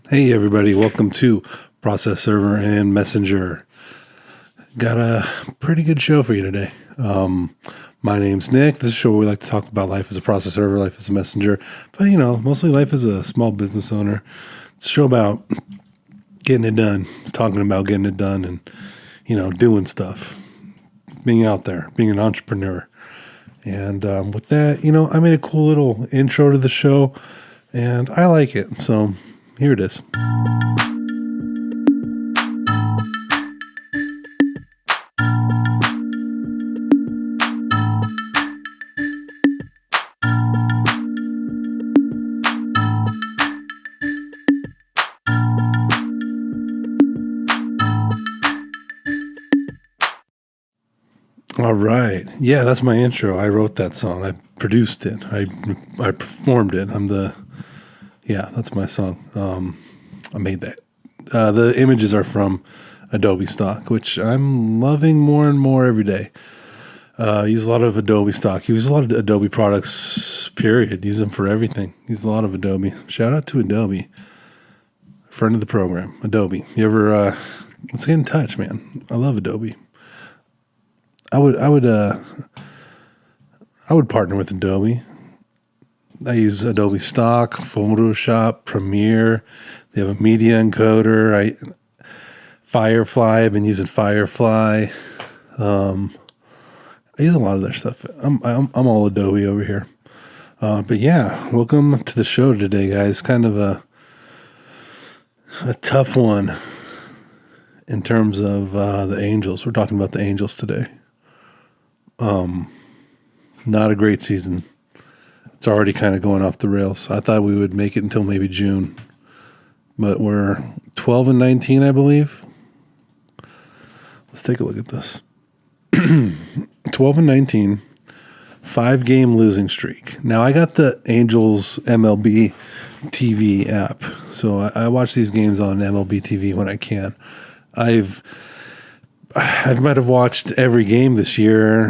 Hey everybody, welcome to Process Server and Messenger. Got a pretty good show for you today. My name's Nick. This is a show where we like to talk about life as a process server, life as a messenger, but mostly life as a small business owner. It's a show about getting it done. It's talking about getting it done and, doing stuff, being out there, being an entrepreneur. And with that, I made a cool little intro to the show and I like it. So here it is. All right. Yeah, that's my intro. I wrote that song. I produced it. I performed it. That's my song. I made that. The images are from Adobe stock, which I'm loving more and more every day. Use a lot of Adobe stock. Use a lot of Adobe products, period. Use them for everything. Use a lot of Adobe. Shout out to Adobe. Friend of the program, Adobe. You ever, let's get in touch, man. I love Adobe. I would partner with Adobe. I use Adobe stock, Photoshop, Premiere. They have a media encoder. Firefly. I've been using Firefly. I use a lot of their stuff. I'm all Adobe over here. But yeah, welcome to the show today, guys. Kind of a tough one in terms of the Angels. We're talking about the Angels today. Not a great season. It's already kind of going off the rails. I thought we would make it until maybe June, but we're 12-19, I believe. Let's take a look at this. 12-19, 5-game losing streak. Now I got the Angels MLB TV app, so I watch these games on MLB TV when I can. I might have watched every game this year.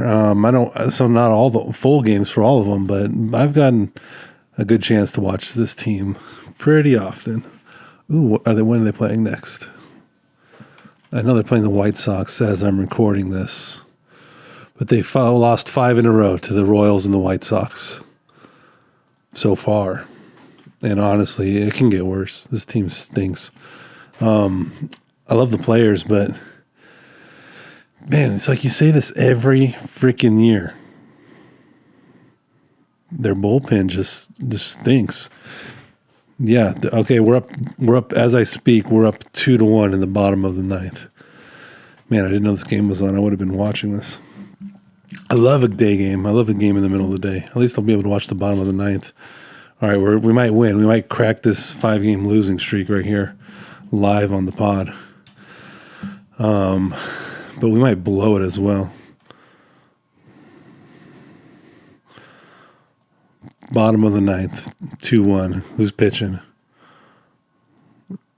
So not all the full games for all of them, but I've gotten a good chance to watch this team pretty often. Ooh, when are they playing next? I know they're playing the White Sox as I'm recording this, but they lost 5 in a row to the Royals and the White Sox so far. And honestly, it can get worse. This team stinks. I love the players, but man, it's like you say this every freaking year. Their bullpen just stinks. Yeah, okay, we're up as I speak. We're up 2-1 in the bottom of the 9th. Man, I didn't know this game was on. I would have been watching this. I love a day game. I love a game in the middle of the day. At least I'll be able to watch the bottom of the 9th. All right, we might win. We might crack this 5-game losing streak right here, live on the pod. But we might blow it as well. Bottom of the 9th, 2-1. Who's pitching?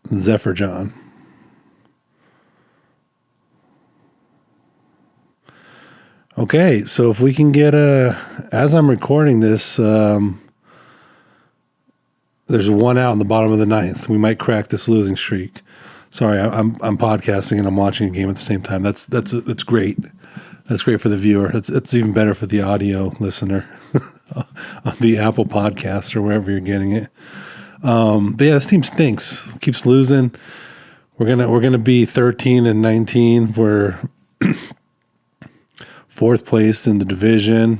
Zephyr John. Okay, so if we can get as I'm recording this, there's one out in the bottom of the 9th. We might crack this losing streak. Sorry, I'm podcasting and I'm watching a game at the same time. That's great. That's great for the viewer. It's even better for the audio listener on the Apple Podcast or wherever you're getting it. But yeah, this team stinks. Keeps losing. We're gonna be 13-19. We're 4th place in the division,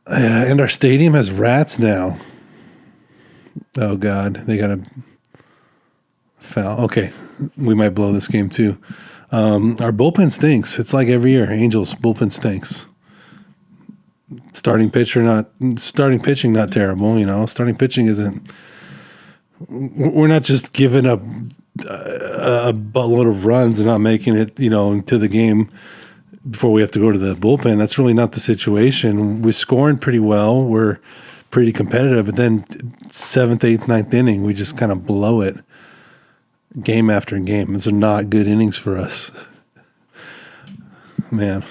and our stadium has rats now. Oh God, they got a foul. Okay, we might blow this game too. Our bullpen stinks. It's like every year. Angels bullpen stinks. Starting pitching, not terrible. Starting pitching isn't. We're not just giving up a buttload of runs and not making it, into the game before we have to go to the bullpen. That's really not the situation. We're scoring pretty well. We're pretty competitive, but then 7th, 8th, 9th inning, we just kind of blow it. Game after game. These are not good innings for us. Man.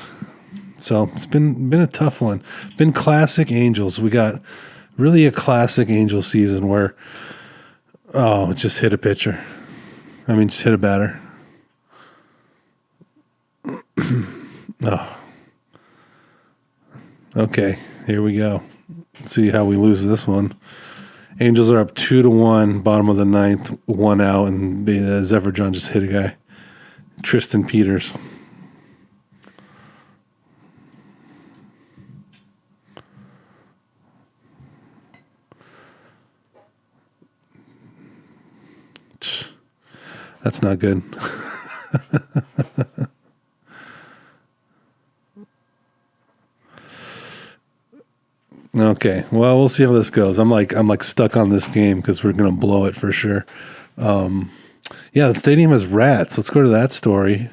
So it's been a tough one. Been classic Angels. We got really a classic Angel season where Oh, just hit a pitcher. I mean, just hit a batter. Oh. Okay, here we go. Let's see how we lose this one. Angels are up 2-1, bottom of the ninth, 1 out, and Zephyr John just hit a guy. Tristan Peters. That's not good. Okay, well, we'll see how this goes. I'm like stuck on this game because we're gonna blow it for sure. Yeah, the stadium has rats. Let's go to that story.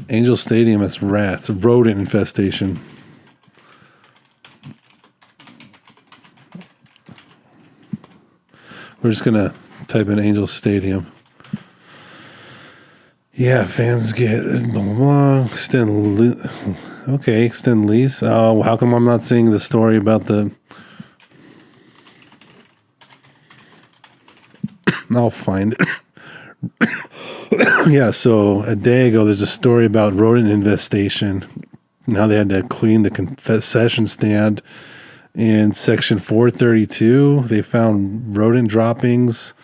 Angel Stadium has rats, a rodent infestation. We're just gonna type in Angel Stadium. Yeah, fans get blah, blah, blah. Extend lease. Oh, how come I'm not seeing the story about the... I'll find it. Yeah, so a day ago, there's a story about rodent infestation. Now they had to clean the concession stand. In section 432, they found rodent droppings.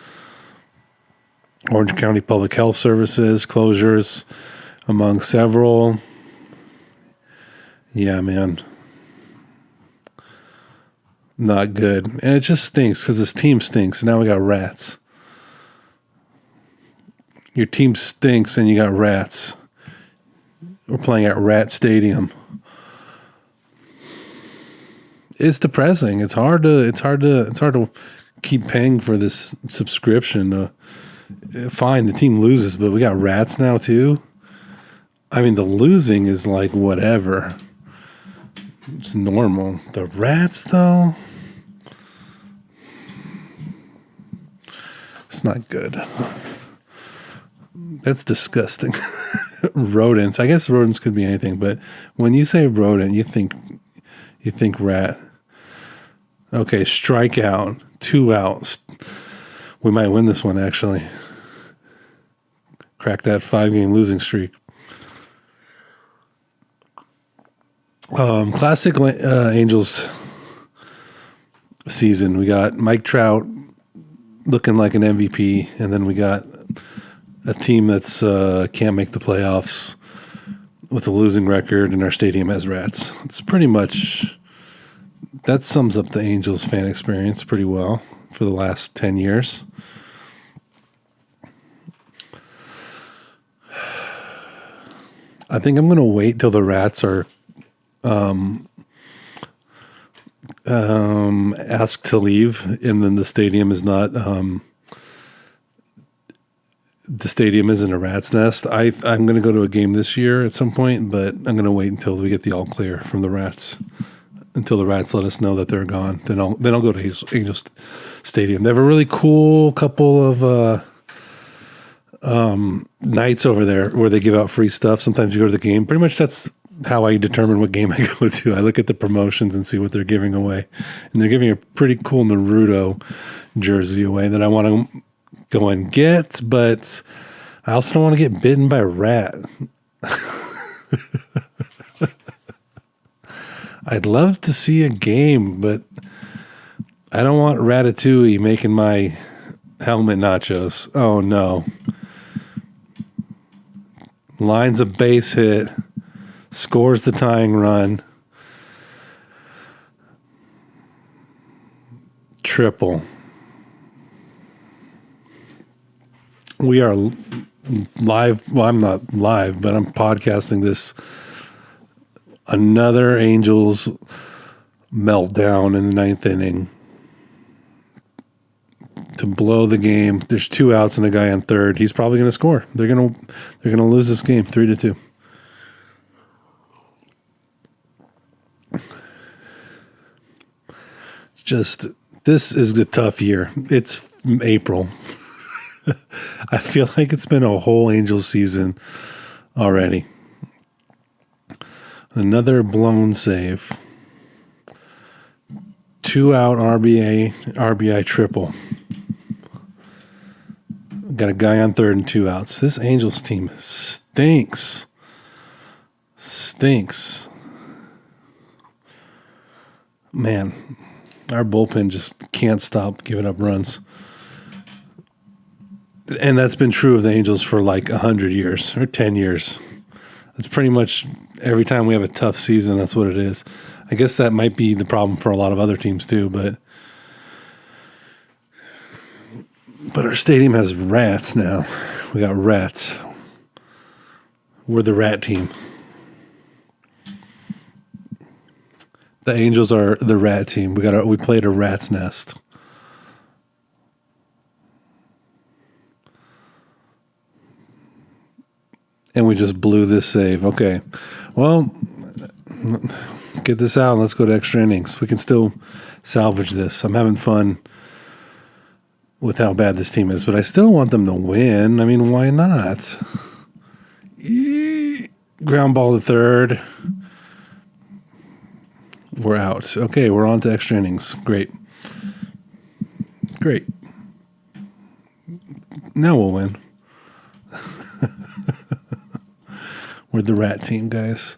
Orange County Public Health Services closures among several. Yeah, man. Not good. And it just stinks because this team stinks. And now we got rats. Your team stinks and you got rats. We're playing at Rat Stadium. It's depressing. It's hard to keep paying for this subscription. Fine, the team loses, but we got rats now too. I mean, the losing is like whatever. It's normal. The rats, though, it's not good. That's disgusting. Rodents. I guess rodents could be anything, but when you say rodent, you think rat. Okay, strikeout, 2 outs. We might win this one, actually. Crack that 5-game losing streak. Classic Angels season. We got Mike Trout looking like an MVP, and then we got a team that's can't make the playoffs with a losing record, and our stadium has rats. It's pretty much... That sums up the Angels fan experience pretty well for the last 10 years. I think I'm going to wait till the rats are asked to leave, and then the stadium is not... the stadium isn't a rat's nest. I'm going to go to a game this year at some point, but I'm going to wait until we get the all clear from the rats. Until the rats let us know that they're gone, then I'll go to Angels Stadium. They have a really cool couple of nights over there where they give out free stuff. Sometimes you go to the game. Pretty much that's how I determine what game I go to. I look at the promotions and see what they're giving away, and they're giving a pretty cool Naruto jersey away that I want to go and get, but I also don't want to get bitten by a rat. I'd love to see a game, but I don't want Ratatouille making my helmet nachos. Oh, no. Lines a base hit, scores the tying run. Triple. We are live. Well, I'm not live, but I'm podcasting this. Another Angels meltdown in the 9th inning to blow the game. There's 2 outs and a guy on third. He's probably going to score. They're going to lose this game 3-2. Just this is a tough year. It's April. I feel like it's been a whole Angels season already. Another blown save. 2 out RBI triple. Got a guy on 3rd and 2 outs. This Angels team stinks. Stinks. Man, our bullpen just can't stop giving up runs. And that's been true of the Angels for like 100 years or 10 years. It's pretty much every time we have a tough season, that's what it is. I guess that might be the problem for a lot of other teams too, but our stadium has rats now. We got rats. We're the rat team. The Angels are the rat team. We played a rat's nest. And we just blew this save. Okay. Well, get this out and let's go to extra innings. We can still salvage this. I'm having fun with how bad this team is, but I still want them to win. I mean, why not? Ground ball to 3rd. We're out. Okay, we're on to extra innings. Great. Now we'll win. We're the rat team, guys.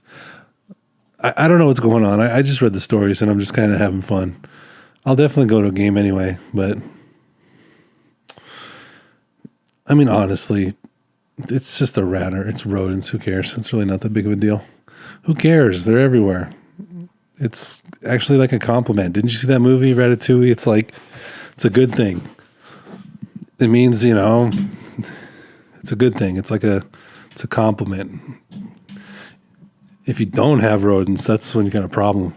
I don't know what's going on. I just read the stories, and I'm just kind of having fun. I'll definitely go to a game anyway, but I mean, honestly, it's just a ratter. It's rodents. Who cares? It's really not that big of a deal. Who cares? They're everywhere. It's actually like a compliment. Didn't you see that movie, Ratatouille? It's like, it's a good thing. It means, it's a good thing. It's a compliment. If you don't have rodents, that's when you got a problem.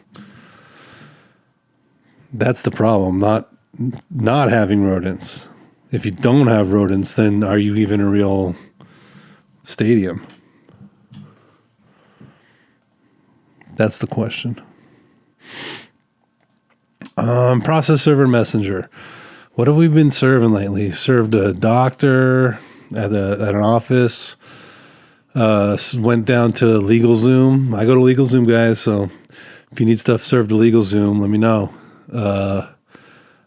That's the problem, not having rodents. If you don't have rodents, then are you even a real stadium? That's the question. Process server messenger. What have we been serving lately? Served a doctor at an office. Went down to LegalZoom. I go to LegalZoom, guys, so if you need stuff served to LegalZoom, let me know.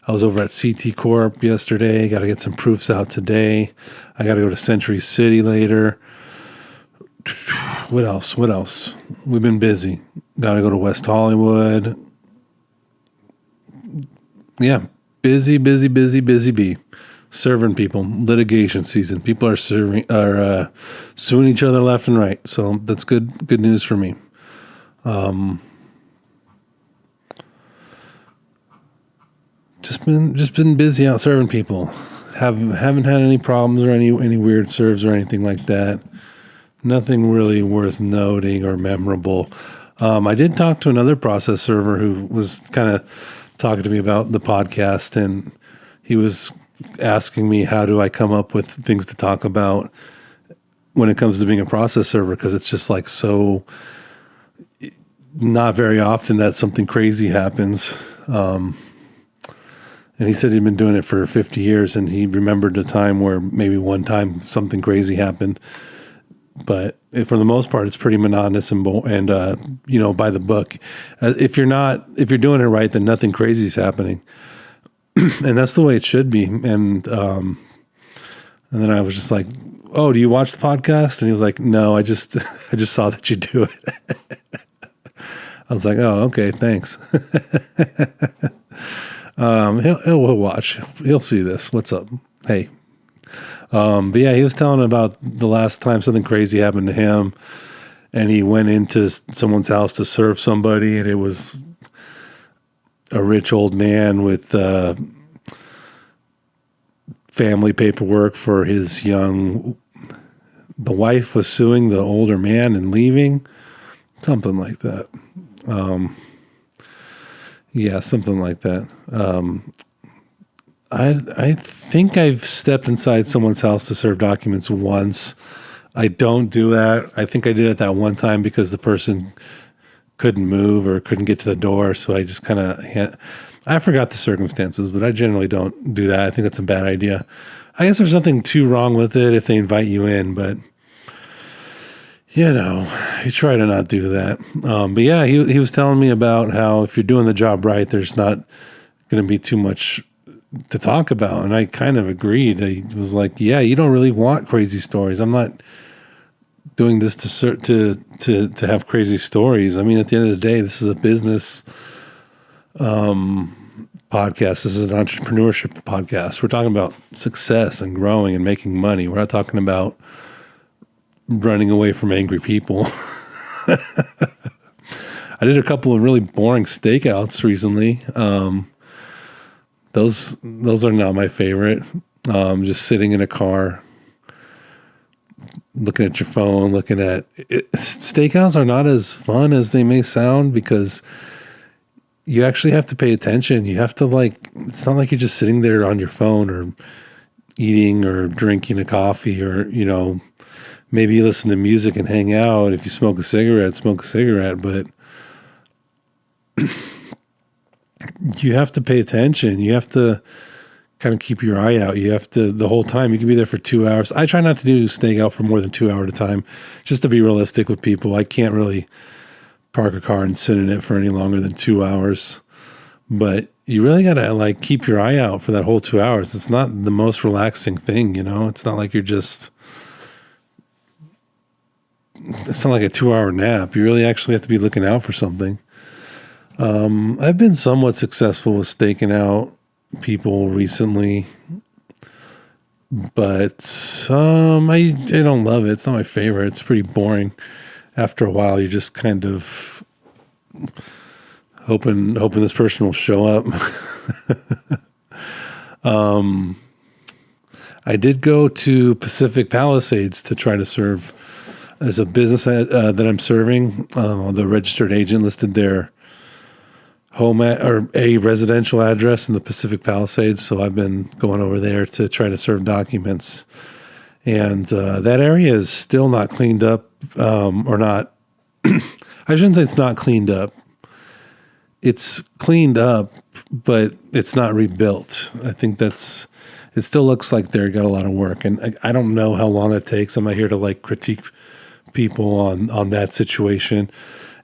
I was over at CT Corp yesterday. Got to get some proofs out today. I got to go to Century City later. What else? We've been busy. Got to go to West Hollywood. Yeah, busy bee. Serving people. Litigation season. People are suing each other left and right. So that's good news for me. Just been busy out serving people. Haven't had any problems or any weird serves or anything like that. Nothing really worth noting or memorable. I did talk to another process server who was kind of talking to me about the podcast, and he was asking me how do I come up with things to talk about when it comes to being a process server, because it's just like so not very often that something crazy happens. And he said he'd been doing it for 50 years, and he remembered a time where maybe one time something crazy happened. But for the most part, it's pretty monotonous and by the book. If you're doing it right, then nothing crazy is happening. And that's the way it should be. And then I was just like, "Oh, do you watch the podcast?" And he was like, "No, I just saw that you do it." I was like, "Oh, okay, thanks." He'll watch. He'll see this. What's up? Hey. But yeah, he was telling about the last time something crazy happened to him, and he went into someone's house to serve somebody, and it was a rich old man with family paperwork for his young. The wife was suing the older man and leaving, something like that. Yeah, something like that. I think I've stepped inside someone's house to serve documents once. I don't do that. I think I did it that one time because the person couldn't move or couldn't get to the door. So I just kind of, I forgot the circumstances, but I generally don't do that. I think that's a bad idea. I guess there's nothing too wrong with it if they invite you in, but you try to not do that. But yeah, he was telling me about how if you're doing the job right, there's not going to be too much to talk about. And I kind of agreed. I was like, yeah, you don't really want crazy stories. I'm not doing this to have crazy stories. I mean, at the end of the day, this is a business podcast. This is an entrepreneurship podcast. We're talking about success and growing and making money. We're not talking about running away from angry people. I did a couple of really boring stakeouts recently. Those are not my favorite. Just sitting in a car, looking at your phone, looking at it. Stakeouts are not as fun as they may sound because you actually have to pay attention. You have to it's not like you're just sitting there on your phone or eating or drinking a coffee or, maybe you listen to music and hang out. If you smoke a cigarette, but you have to pay attention. You have to kind of keep your eye out. You have to, the whole time, you can be there for 2 hours. I try not to do stakeout for more than 2 hours at a time, just to be realistic with people. I can't really park a car and sit in it for any longer than 2 hours, but you really got to keep your eye out for that whole 2 hours. It's not the most relaxing thing, it's not like it's not like a 2-hour nap. You really actually have to be looking out for something. I've been somewhat successful with staking out people recently, but I don't love it. It's not my favorite. It's pretty boring. After a while, you're just kind of hoping this person will show up. I did go to Pacific Palisades to try to serve as a business that I'm serving. The registered agent listed their home or a residential address in the Pacific Palisades. So I've been going over there to try to serve documents. And that area is still not cleaned up, or not. I shouldn't say it's not cleaned up. It's cleaned up, but it's not rebuilt. I think it still looks like they got a lot of work. And I don't know how long it takes. I'm not here to critique people on that situation.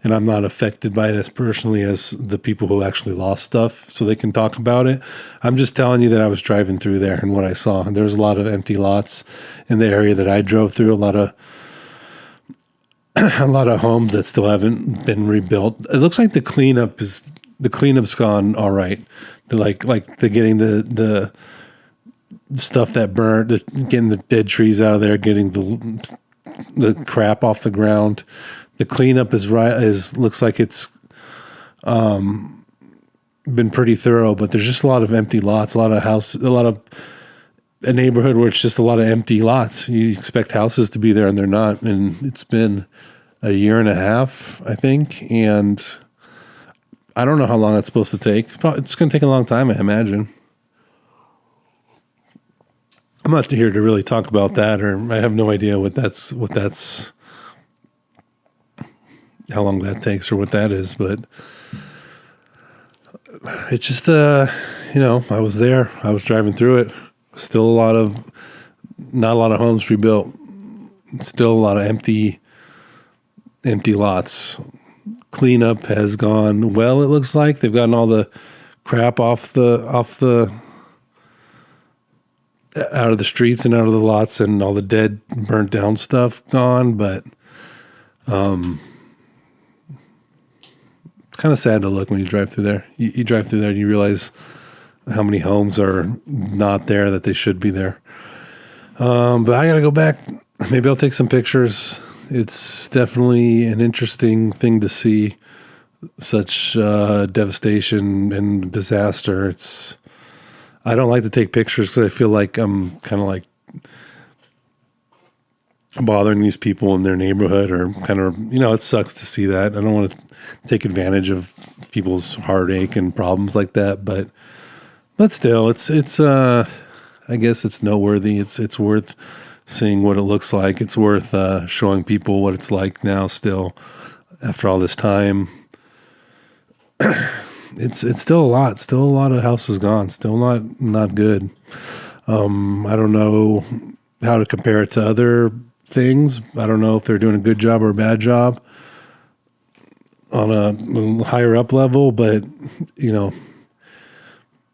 And I'm not affected by it as personally as the people who actually lost stuff, so they can talk about it. I'm just telling you that I was driving through there and what I saw. There's a lot of empty lots in the area that I drove through. A lot of homes that still haven't been rebuilt. It looks like the cleanup's gone all right. They're they're getting the stuff that burned, getting the dead trees out of there, getting the crap off the ground. The cleanup looks like it's been pretty thorough, but there's just a lot of empty lots, a neighborhood where it's just a lot of empty lots. You expect houses to be there and they're not. And it's been a year and a half, I think. And I don't know how long that's supposed to take. It's going to take a long time, I imagine. I'm not here to really talk about that, or I have no idea what that's how long that takes or what that is, but it's just, I was there, I was driving through it. Still not a lot of homes rebuilt. Still a lot of empty lots. Cleanup has gone well. It looks like they've gotten all the crap off the out of the streets and out of the lots, and all the dead, burnt down stuff gone, but, it's kind of sad to look when you drive through there. You drive through there and you realize how many homes are not there that they should be there. But I got to go back. Maybe I'll take some pictures. It's definitely an interesting thing to see, such devastation and disaster. I don't like to take pictures because I feel like I'm kind of bothering these people in their neighborhood, or kind of, it sucks to see that. I don't want to take advantage of people's heartache and problems like that, but still, it's I guess it's noteworthy. It's worth seeing what it looks like. It's worth showing people what it's like now still after all this time. It's still a lot of houses gone, still not good. I don't know how to compare it to other things. I don't know if they're doing a good job or a bad job on a higher up level, but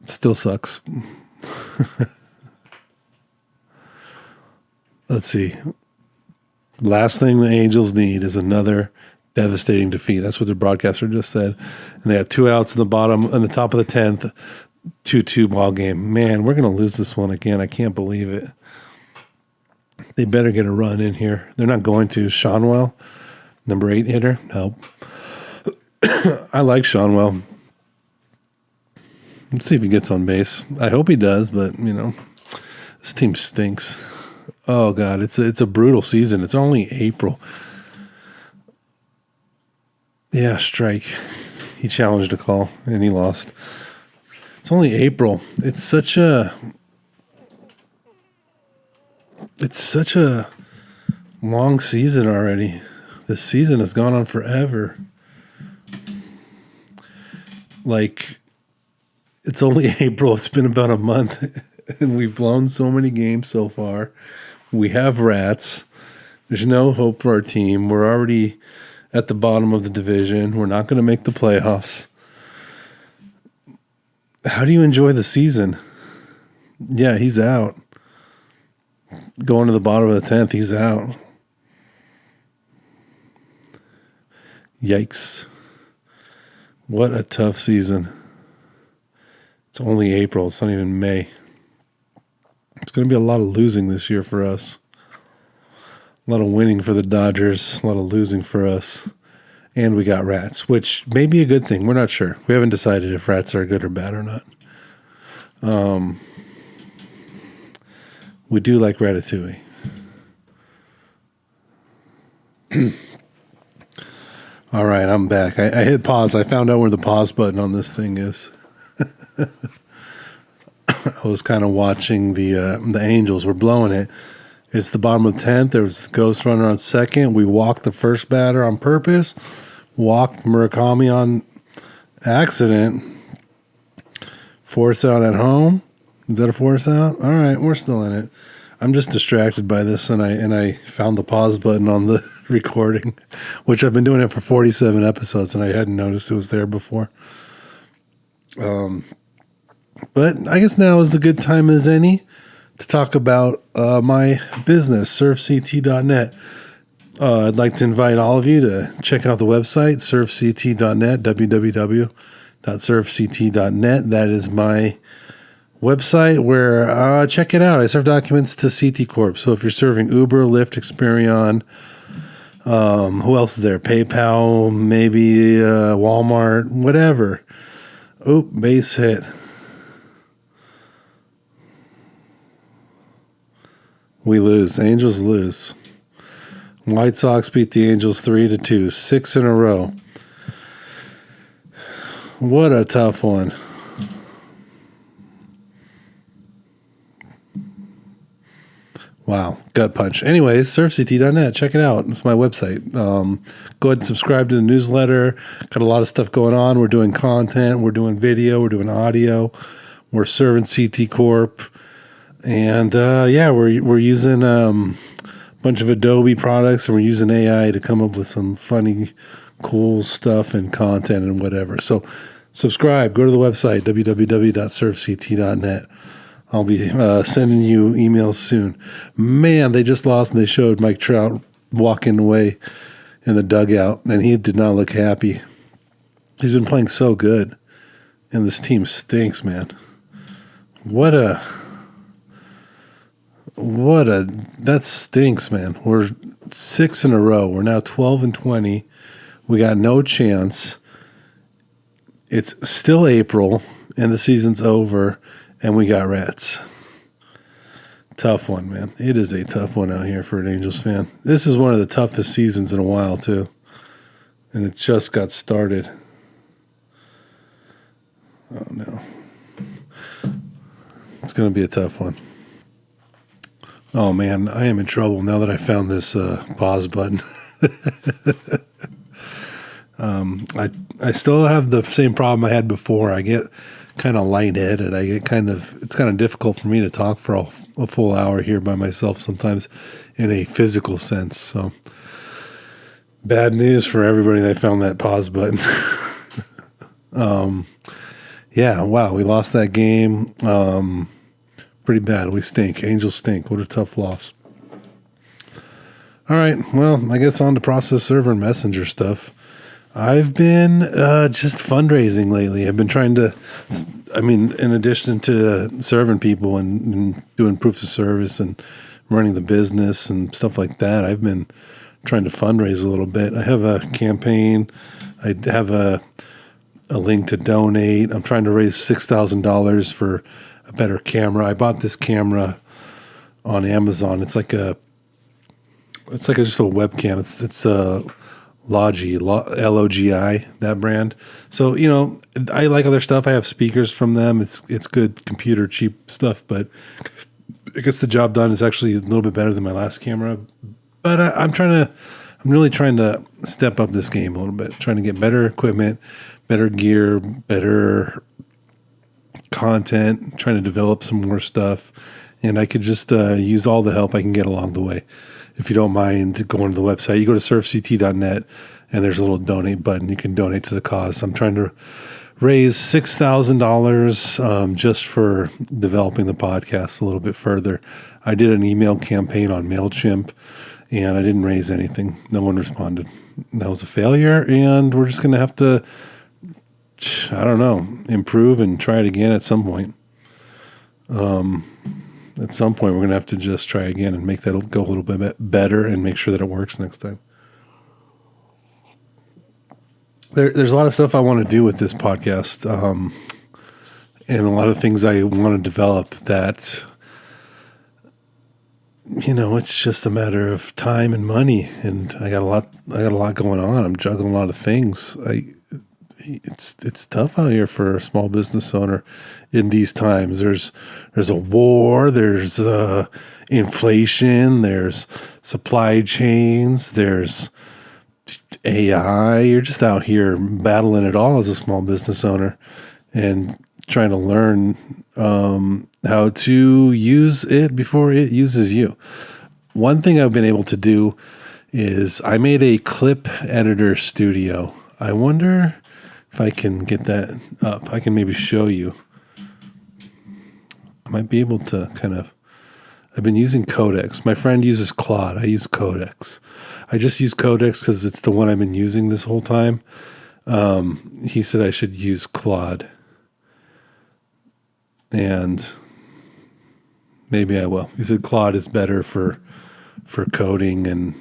still sucks. Let's see. Last thing the Angels need is another devastating defeat. That's what the broadcaster just said. And they have 2 outs in the top of the 10th, 2-2 ball game. Man, we're going to lose this one again. I can't believe it. They better get a run in here. They're not going to. Seanwell, number 8 hitter. Nope. I like Seanwell. Let's see if he gets on base. I hope he does, but, this team stinks. Oh, God, it's a brutal season. It's only April. Yeah, strike. He challenged a call, and he lost. It's only April. It's such a long season already. This season has gone on forever. Like, it's only April. It's been about a month, and we've blown so many games so far. We have rats. There's no hope for our team. We're already at the bottom of the division. We're not going to make the playoffs. How do you enjoy the season? Yeah, he's out. Going to the bottom of the 10th, he's out. Yikes. What a tough season. It's only April. It's not even May. It's going to be a lot of losing this year for us. A lot of winning for the Dodgers. A lot of losing for us. And we got rats, which may be a good thing. We're not sure. We haven't decided if rats are good or bad or not. We do like Ratatouille. All right, I'm back. I hit pause. I found out where the pause button on this thing is. I was kind of watching the Angels. We're blowing it. It's the bottom of the 10th. There was the ghost runner on second. We walked the first batter on purpose. Walked Murakami on accident. Force out at home. Is that a force out? All right, we're still in it. I'm just distracted by this, and I found the pause button on the recording, which I've been doing it for 47 episodes, and I hadn't noticed it was there before. But I guess now is a good time as any to talk about my business, surfct.net. I'd like to invite all of you to check out the website, surfct.net, www.surfct.net. That is my website where, check it out. I serve documents to CT Corp. So if you're serving Uber, Lyft, Experian, who else is there? PayPal, maybe Walmart, whatever. Oh, base hit. We lose. Angels lose. White Sox beat the Angels 3-2, 6 in a row. What a tough one. Wow, gut punch. Anyways, surfct.net, check it out. It's my website. Go ahead and subscribe to the newsletter. Got a lot of stuff going on. We're doing content. We're doing video. We're doing audio. We're serving CT Corp. And we're using a bunch of Adobe products, and we're using AI to come up with some funny, cool stuff and content and whatever. So subscribe. Go to the website, www.surfct.net. I'll be sending you emails soon. Man, they just lost, and they showed Mike Trout walking away in the dugout, and he did not look happy. He's been playing so good, and this team stinks, man. That stinks, man. We're 6 in a row. We're now 12-20. We got no chance. It's still April, and the season's over, and we got rats. Tough one, man. It is a tough one out here for an Angels fan. This is one of the toughest seasons in a while, too. And it just got started. Oh, no. It's going to be a tough one. Oh, man, I am in trouble now that I found this pause button. I still have the same problem I had before. I get kind of lightheaded. It's kind of difficult for me to talk for a full hour here by myself sometimes in a physical sense. So bad news for everybody that found that pause button. Yeah, wow, we lost that game. pretty bad. We stink. Angels stink. What a tough loss. All right. Well, I guess on to process server and messenger stuff. I've been just fundraising lately. I've been trying to, in addition to serving people and doing proofs of service and running the business and stuff like that, I've been trying to fundraise a little bit. I have a campaign. I have a link to donate. I'm trying to raise $6,000 for a better camera. I bought this camera on Amazon. It's like just a webcam. It's a Logi, Logi, that brand. So, I like other stuff. I have speakers from them. It's good computer, cheap stuff, but it gets the job done. It's actually a little bit better than my last camera. But I'm really trying to step up this game a little bit, trying to get better equipment, better gear, better content, trying to develop some more stuff. And I could just use all the help I can get along the way. If you don't mind going to the website, you go to surfct.net and there's a little donate button. You can donate to the cause. I'm trying to raise $6,000 just for developing the podcast a little bit further. I did an email campaign on MailChimp and I didn't raise anything. No one responded. That was a failure, and we're just going to have to, improve and try it again at some point. At some point, we're going to have to just try again and make that go a little bit better and make sure that it works next time. There's a lot of stuff I want to do with this podcast, and a lot of things I want to develop that, it's just a matter of time and money. And I got a lot going on. I'm juggling a lot of things. It's tough out here for a small business owner in these times. There's a war, there's inflation, there's supply chains, there's AI. You're just out here battling it all as a small business owner and trying to learn how to use it before it uses you. One thing I've been able to do is I made a clip editor studio. I wonder if I can get that up. I can maybe show you. I might be able to I've been using Codex. My friend uses Claude. I use Codex. I just use Codex because it's the one I've been using this whole time. He said I should use Claude. And maybe I will. He said Claude is better for coding and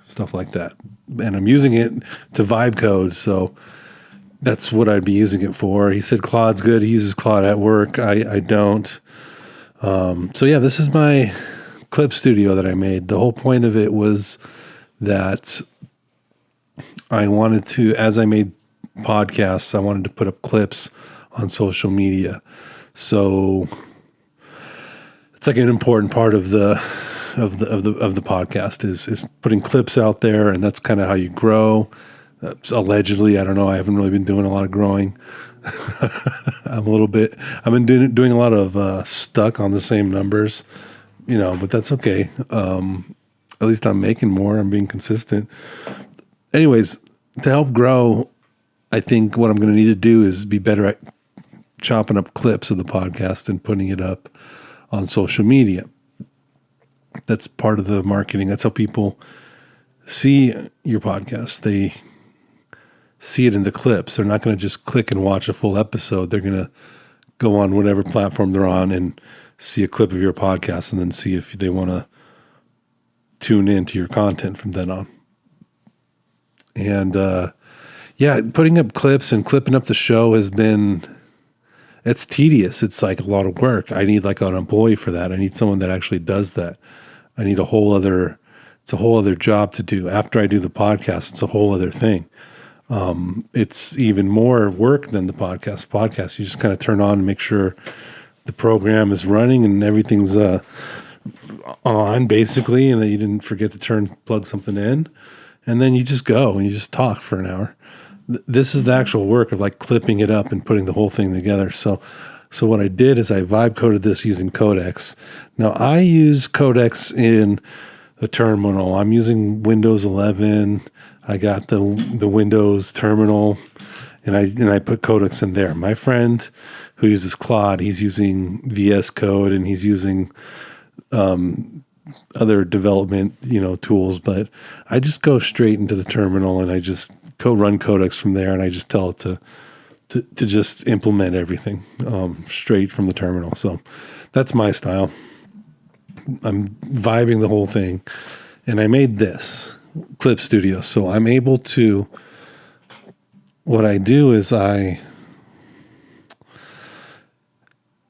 stuff like that. And I'm using it to vibe code, so that's what I'd be using it for. He said Claude's good. He uses Claude at work. I don't. So yeah, this is my clip studio that I made. The whole point of it was that I wanted to, as I made podcasts, I wanted to put up clips on social media. So it's like an important part of the podcast is putting clips out there, and that's kind of how you grow. Allegedly, I don't know. I haven't really been doing a lot of growing. I've been doing a lot of stuck on the same numbers, but that's okay. At least I'm making more. I'm being consistent. Anyways, to help grow, I think what I'm going to need to do is be better at chopping up clips of the podcast and putting it up on social media. That's part of the marketing. That's how people see your podcast. They see it in the clips. They're not going to just click and watch a full episode. They're going to go on whatever platform they're on and see a clip of your podcast and then see if they want to tune into your content from then on. And putting up clips and clipping up the show it's tedious. It's like a lot of work. I need like an employee for that. I need someone that actually does that. I need it's a whole other job to do. After I do the podcast, it's a whole other thing. It's even more work than the podcast. Podcast, you just kind of turn on and make sure the program is running and everything's on, basically, and that you didn't forget to plug something in. And then you just go and you just talk for an hour. This is the actual work of like clipping it up and putting the whole thing together. So what I did is I vibe coded this using Codex. Now I use Codex in the terminal. I'm using Windows 11. I got the Windows terminal, and I put Codex in there. My friend who uses Claude, he's using VS Code and he's using other development, tools, but I just go straight into the terminal and I just run Codex from there, and I just tell it to just implement everything straight from the terminal. So that's my style. I'm vibing the whole thing, and I made this Clip Studio. So I'm able to, what I do is I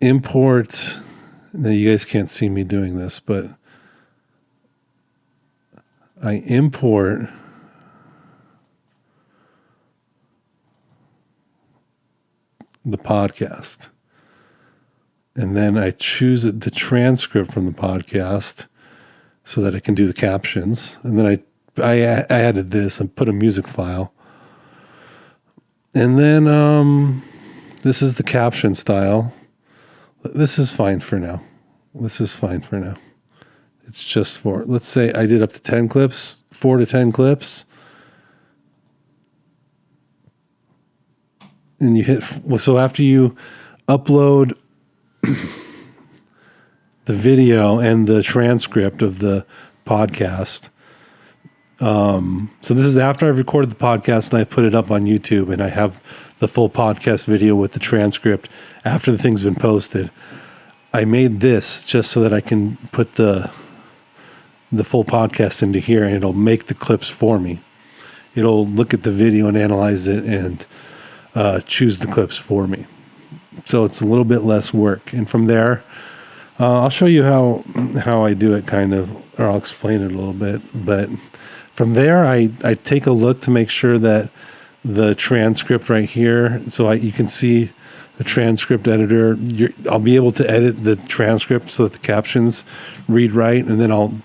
import, now you guys can't see me doing this, but I import the podcast, and then I choose the transcript from the podcast so that I can do the captions. And then I added this and put a music file. And then this is the caption style. This is fine for now. It's just for, let's say I did up to 10 clips, 4 to 10 clips. And you hit, so after you upload the video and the transcript of the podcast. So this is after I've recorded the podcast and I put it up on YouTube, and I have the full podcast video with the transcript after the thing's been posted. I made this just so that I can put the full podcast into here, and it'll make the clips for me. It'll look at the video and analyze it and choose the clips for me. So it's a little bit less work. And from there, I'll show you how I do it kind of, or I'll explain it a little bit. But from there, I take a look to make sure that the transcript right here, so you can see the transcript editor. I'll be able to edit the transcript so that the captions read right, and then I'll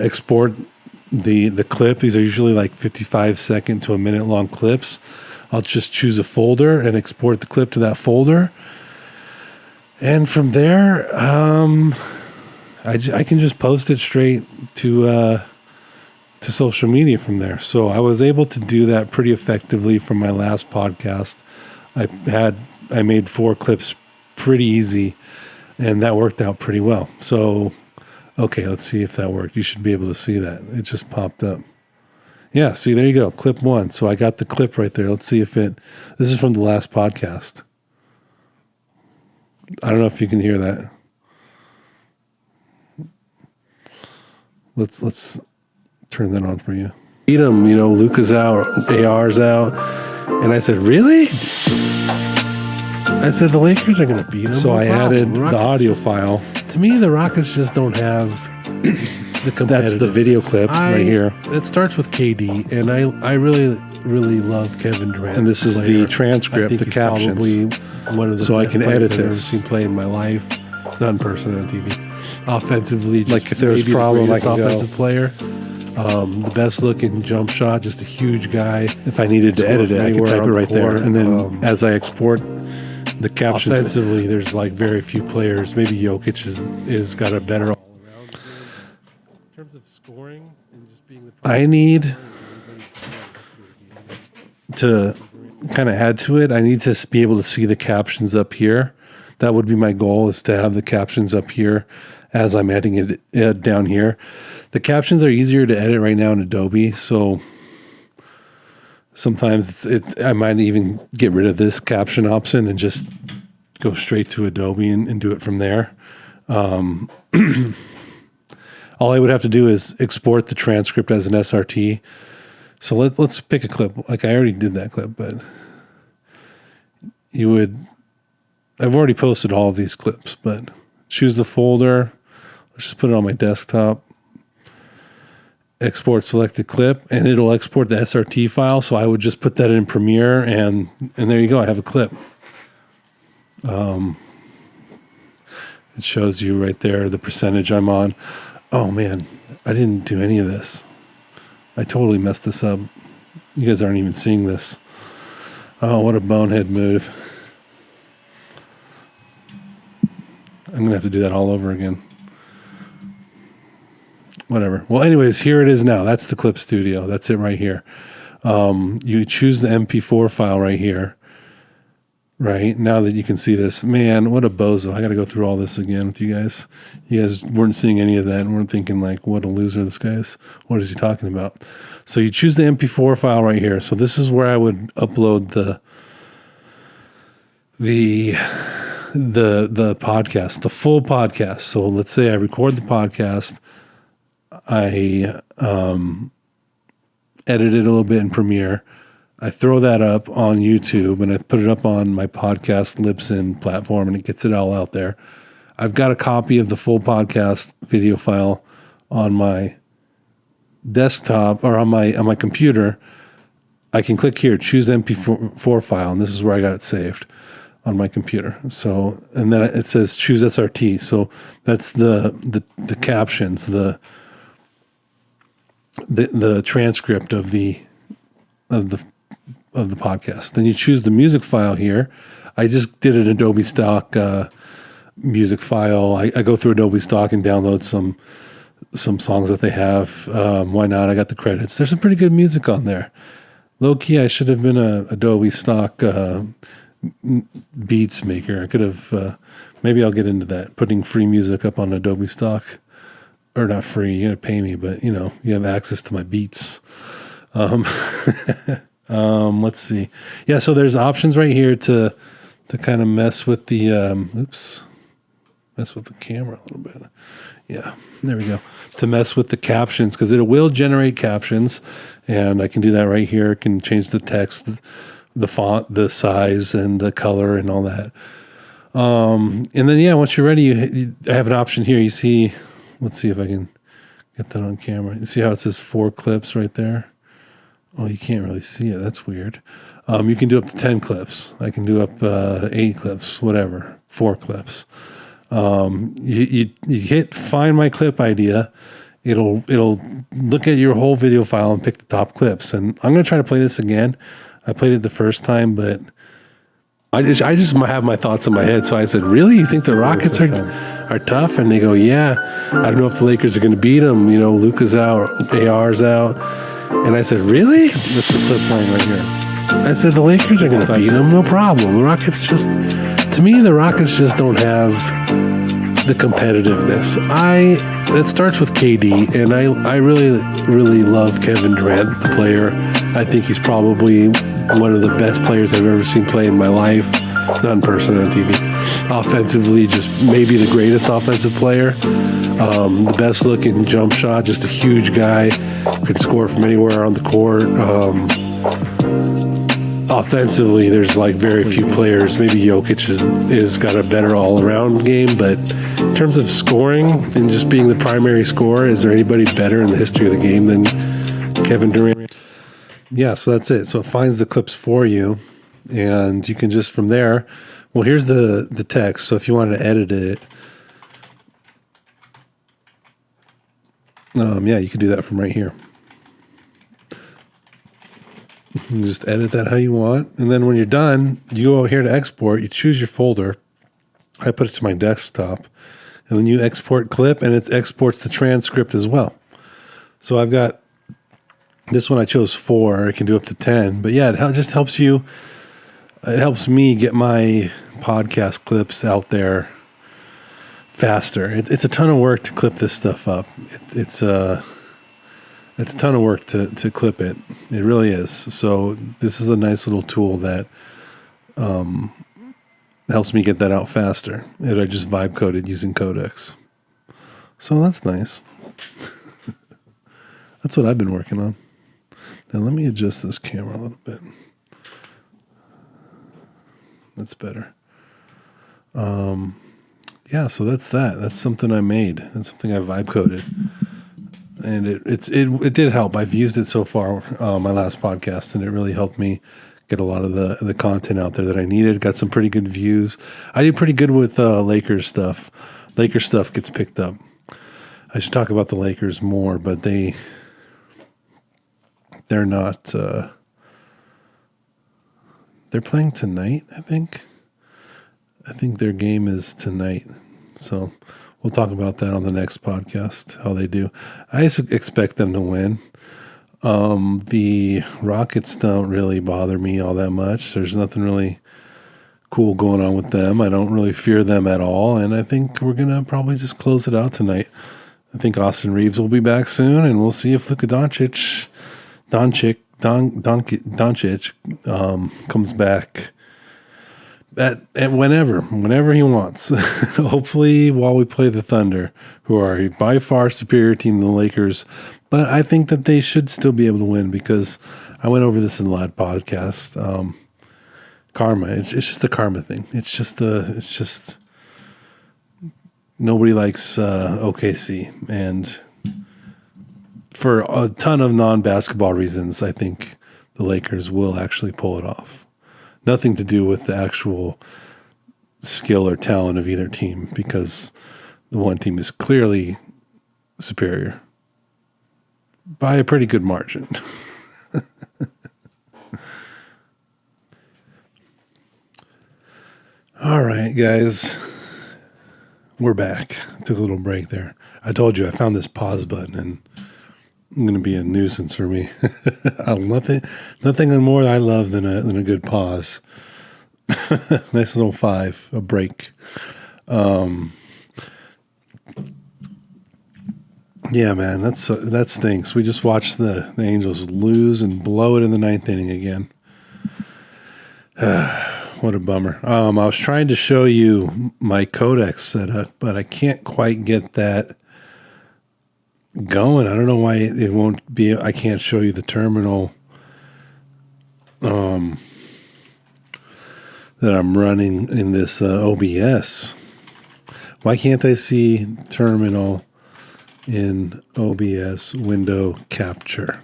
export the clip. These are usually like 55-second to a minute long clips. I'll just choose a folder and export the clip to that folder. And from there, I can just post it straight to social media from there. So I was able to do that pretty effectively from my last podcast. I made 4 clips pretty easy, and that worked out pretty well. So, okay, let's see if that worked. You should be able to see that. It just popped up. Yeah, see, there you go. Clip 1. So I got the clip right there. Let's see if this is from the last podcast. I don't know if you can hear that. Let's turn that on for you. Beat him, Luca's out, AR's out. And I said, really? I said, the Lakers are going to beat them. So I added the audio file. To me, the Rockets just don't have the competitive. That's the video clip right here. It starts with KD, and I really, really love Kevin Durant. And this is the transcript, the captions. Probably one of the best I can edit this. I've ever seen play in my life. Not in person, on TV. Offensively, just like if there's a problem, I can offensive player. The best looking jump shot, just a huge guy. If I needed to edit it, I could type it right there. And then as I export the captions. Offensively, there's like very few players. Maybe Jokic is got a better all-around game. In terms of scoring and just being the I need to kind of add to it. I need to be able to see the captions up here. That would be my goal, is to have the captions up here as I'm editing it down here. The captions are easier to edit right now in Adobe, so sometimes I might even get rid of this caption option and just go straight to Adobe and do it from there. All I would have to do is export the transcript as an SRT. So let's pick a clip. Like I already did that clip, but I've already posted all of these clips, but choose the folder. Let's just put it on my desktop. Export selected clip, and it'll export the SRT file. So I would just put that in Premiere, and there you go. I have a clip. It shows you right there the percentage I'm on. Oh man, I didn't do any of this. I totally messed this up. You guys aren't even seeing this. Oh, what a bonehead move. I'm gonna have to do that all over again. whatever. Well, anyways, here it is now. That's the Clip Studio. That's it right here. You choose the MP4 file right here. Right now that you can see this, man, what a bozo. I got to go through all this again with you guys. You guys weren't seeing any of that and weren't thinking like, what a loser this guy is. What is he talking about? So you choose the MP4 file right here. So this is where I would upload the podcast, the full podcast. So let's say I record the podcast. I edit it a little bit in Premiere. I throw that up on YouTube and I put it up on my podcast Libsyn platform and it gets it all out there. I've got a copy of the full podcast video file on my desktop or on my computer. I can click here, choose MP4 file, and this is where I got it saved on my computer. So, and then it says choose SRT. So that's the captions, the transcript of the podcast. Then you choose the music file here. I just did an Adobe Stock music file. I go through Adobe Stock and download some songs that they have. Why not? I got the credits. There's some pretty good music on there. Low key, I should have been a Adobe Stock beats maker. I could have. Maybe I'll get into that. Putting free music up on Adobe Stock, or not free. You're gonna pay me, but you know you have access to my beats. Let's see. Yeah, so there's options right here to kind of mess with the mess with the camera a little bit. Yeah, there we go. To mess with the captions, because it will generate captions, and I can do that right here. I can change the text, the font, the size, and the color, and all that. And then yeah, once you're ready, I have an option here. You see, let's see if I can get that on camera. You see how it says 4 clips right there? Oh, you can't really see it. That's weird. You can do up to 10 clips. I can do up 8 clips, whatever, 4 clips. You hit find my clip idea. It'll look at your whole video file and pick the top clips. And I'm going to try to play this again. I played it the first time, but I just have my thoughts in my head. So I said, really? You think the Rockets are tough? And they go, yeah. I don't know if the Lakers are going to beat them. You know, Luka's out, AR's out. And I said, really? That's the clip playing right here. I said, the Lakers are going to beat them, no problem. The Rockets to me, the Rockets just don't have the competitiveness. It starts with KD, and I really, really love Kevin Durant, the player. I think he's probably one of the best players I've ever seen play in my life. Not in person, on TV. Offensively, just maybe the greatest offensive player. The best looking jump shot, just a huge guy. Could score from anywhere on the court. Offensively, there's like very few players. Maybe Jokic is got a better all-around game, but in terms of scoring and just being the primary scorer, is there anybody better in the history of the game than Kevin Durant? Yeah, so that's it. So it finds the clips for you, and you can just from there. Well, here's the text. So if you wanted to edit it, yeah, you can do that from right here. You just edit that how you want. And then when you're done, you go here to export, you choose your folder. I put it to my desktop. And then you export clip, and it exports the transcript as well. So I've got this one I chose 4. It can do up to 10. But yeah, it just helps you. It helps me get my podcast clips out there faster. It's a ton of work to clip this stuff up. It's a ton of work to clip it. It really is. So this is a nice little tool that helps me get that out faster. And I just vibe coded using Codex. So that's nice. That's what I've been working on. Now let me adjust this camera a little bit. That's better. Yeah, so that's that. That's something I made. That's something I vibe coded. And it did help. I've used it so far, my last podcast, and it really helped me get a lot of the content out there that I needed. Got some pretty good views. I did pretty good with Lakers stuff. Lakers stuff gets picked up. I should talk about the Lakers more, but they're not. They're playing tonight, I think. I think their game is tonight. So we'll talk about that on the next podcast, how they do. I expect them to win. The Rockets don't really bother me all that much. There's nothing really cool going on with them. I don't really fear them at all, and I think we're going to probably just close it out tonight. I think Austin Reeves will be back soon, and we'll see if Luka Doncic comes back at whenever he wants. Hopefully while we play the Thunder, who are a by far superior team than the Lakers. But I think that they should still be able to win because I went over this in the last podcast. Karma. It's just a karma thing. It's just nobody likes OKC, and for a ton of non-basketball reasons, I think the Lakers will actually pull it off. Nothing to do with the actual skill or talent of either team, because the one team is clearly superior by a pretty good margin. All right, guys. We're back. Took a little break there. I told you I found this pause button, and it's going to be a nuisance for me. Nothing more I love than a good pause. Nice little a break. Yeah, man, that stinks. We just watched the Angels lose and blow it in the ninth inning again. What a bummer. I was trying to show you my Codex setup, but I can't quite get that going. I don't know why it won't be. I can't show you the terminal that I'm running in this OBS. Why can't I see terminal in OBS window capture?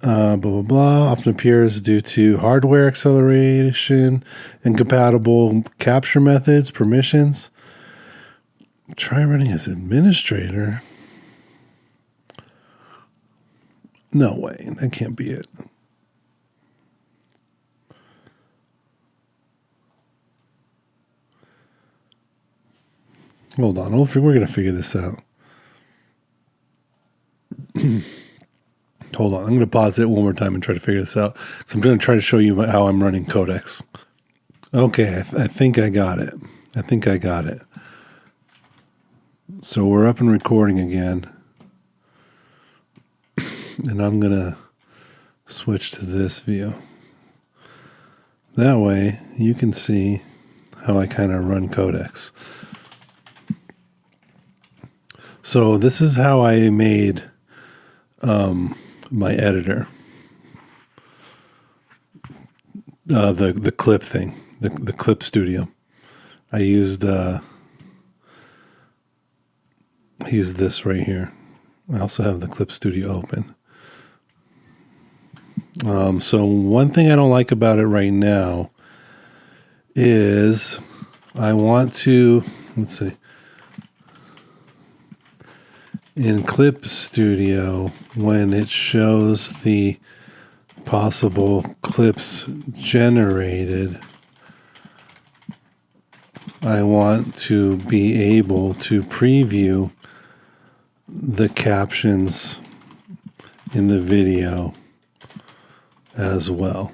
Blah, blah, blah, often appears due to hardware acceleration, incompatible capture methods, permissions. Try running as administrator. No way, that can't be it. Hold on, we're going to figure this out. Hold on, I'm going to pause it one more time and try to figure this out. So I'm going to try to show you how I'm running Codex. Okay, I think I got it. So we're up and recording again. And I'm going to switch to this view. That way you can see how I kind of run Codex. So this is how I made my editor, the clip thing, the clip studio. I used this right here. I also have the clip studio open. So one thing I don't like about it right now is I want to, let's see. In Clip Studio, when it shows the possible clips generated, I want to be able to preview the captions in the video as well.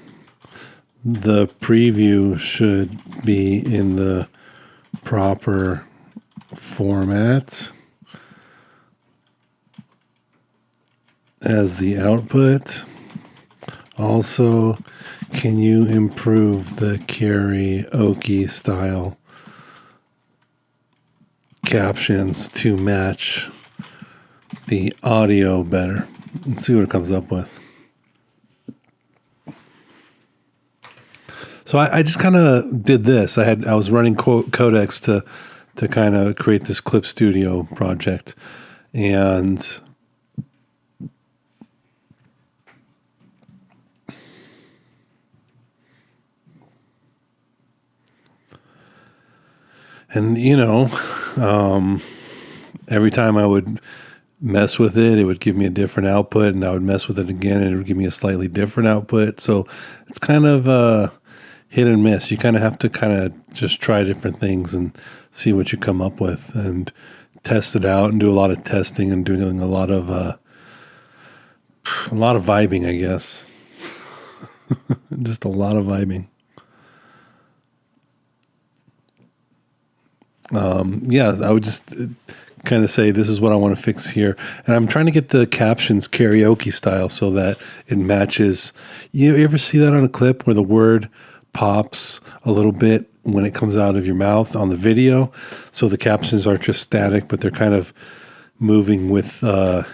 The preview should be in the proper format as the output. Also, can you improve the karaoke style captions to match the audio better? Let's see what it comes up with. So I just kind of did this. I was running Codex to kind of create this Clip Studio project, and every time I would mess with it, it would give me a different output, and I would mess with it again, and it would give me a slightly different output. So it's kind of hit and miss. You kind of have to kind of just try different things and see what you come up with and test it out and do a lot of testing and doing a lot of vibing, I guess. Just a lot of vibing. I would just kind of say this is what I want to fix here. And I'm trying to get the captions karaoke style so that it matches. You ever see that on a clip where the word pops a little bit when it comes out of your mouth on the video? So the captions aren't just static, but they're kind of moving with the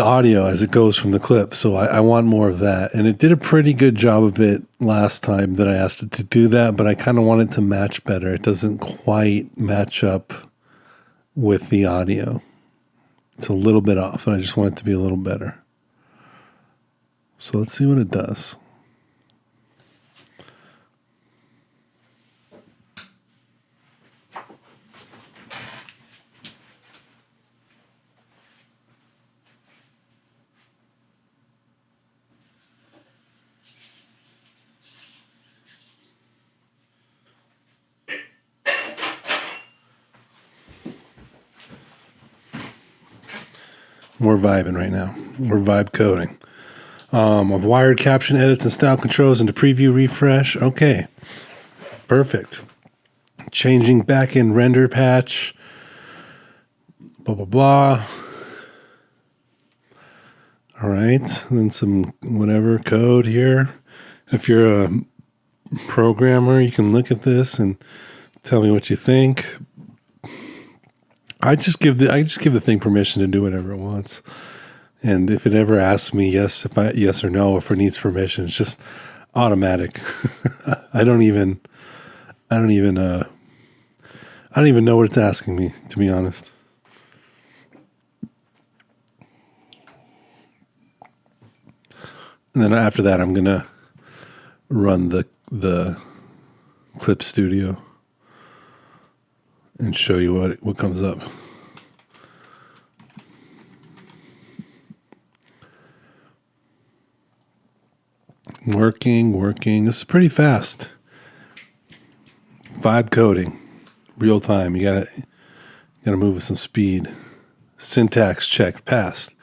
audio as it goes from the clip. So I want more of that. And it did a pretty good job of it last time that I asked it to do that, but I kind of want it to match better. It doesn't quite match up with the audio. It's a little bit off, and I just want it to be a little better. So let's see what it does. We're vibing right now. We're vibe coding. I've wired caption edits and style controls into preview refresh. Okay, perfect. Changing backend render patch. Blah, blah, blah. All right, and then some whatever code here. If you're a programmer, you can look at this and tell me what you think. I just give the thing permission to do whatever it wants, and if it ever asks me yes or no, if it needs permission, it's just automatic. I don't even know what it's asking me, to be honest. And then after that, I'm gonna run the Clip Studio and show you what comes up. Working. This is pretty fast. Vibe coding, real time. You gotta move with some speed. Syntax check, passed.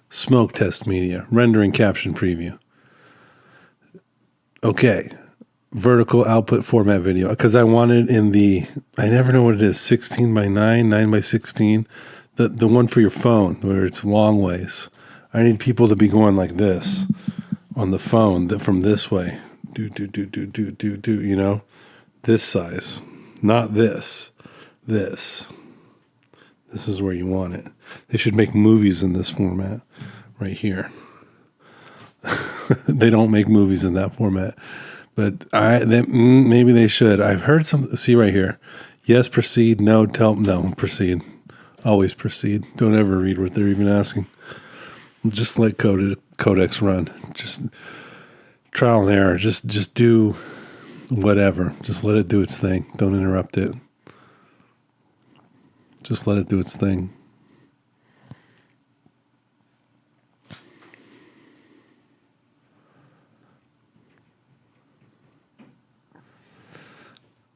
Smoke test media, rendering caption preview. Okay. Vertical output format video, because I wanted I never know what it is, 16 by 9, 9 by 16, the one for your phone where it's long ways. I need people to be going like this on the phone, from this way, do, this size, not this. This is where you want it. They should make movies in this format right here. They don't make movies in that format. But maybe they should. I've heard see right here. Yes, proceed. No, proceed. Always proceed. Don't ever read what they're even asking. Just let Codex run. Just trial and error. Just do whatever. Just let it do its thing. Don't interrupt it. Just let it do its thing.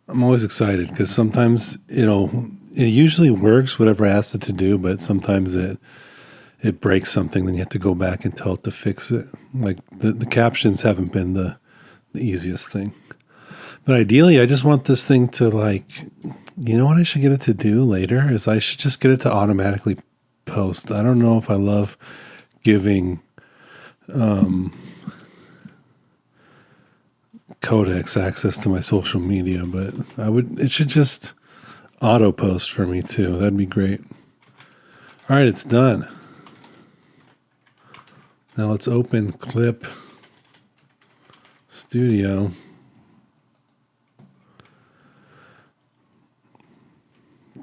I'm always excited because sometimes, it usually works, whatever I asked it to do, but sometimes it breaks something, then you have to go back and tell it to fix it. Like the captions haven't been the easiest thing. But ideally, I just want this thing to what I should get it to do later is I should just get it to automatically post. I don't know if I love giving Codex access to my social media, but it should just auto post for me too. That'd be great. All right, it's done. Now let's open Clip Studio.